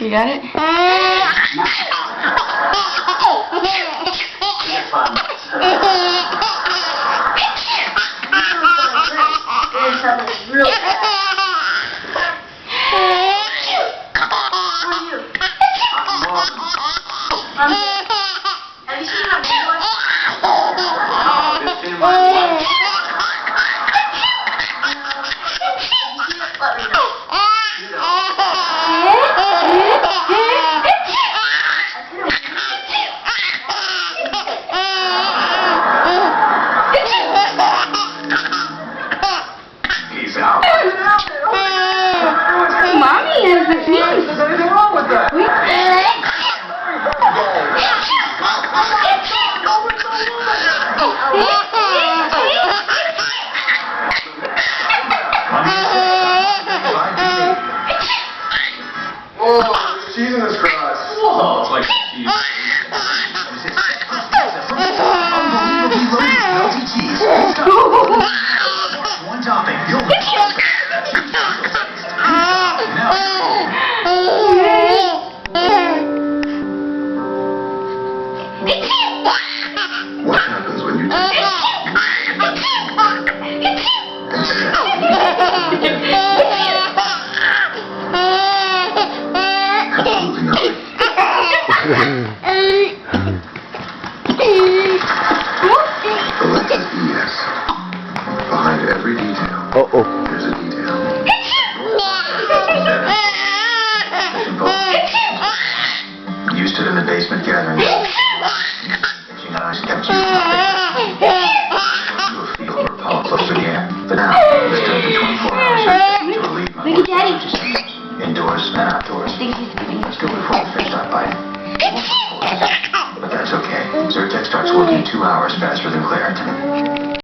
You got it? Really have you seen my big one? Let me know. He's out. Mommy has the keys. There's anything wrong with that? Whoa, there's cheese in this crust. Whoa, it's like cheese. Melty cheese. One topping. What happens when you Absolutely nothing. Alexis BS. Behind every detail, there's a detail. You stood in the basement gathering. She kept you to a field where Paul floats in the air. For now, you stood for 24 hours to relieve my Look at Daddy. indoors and outdoors. I think he's giving Let's go before the fish start biting. But that's okay. Zyrtec starts working 2 hours faster than Claritin.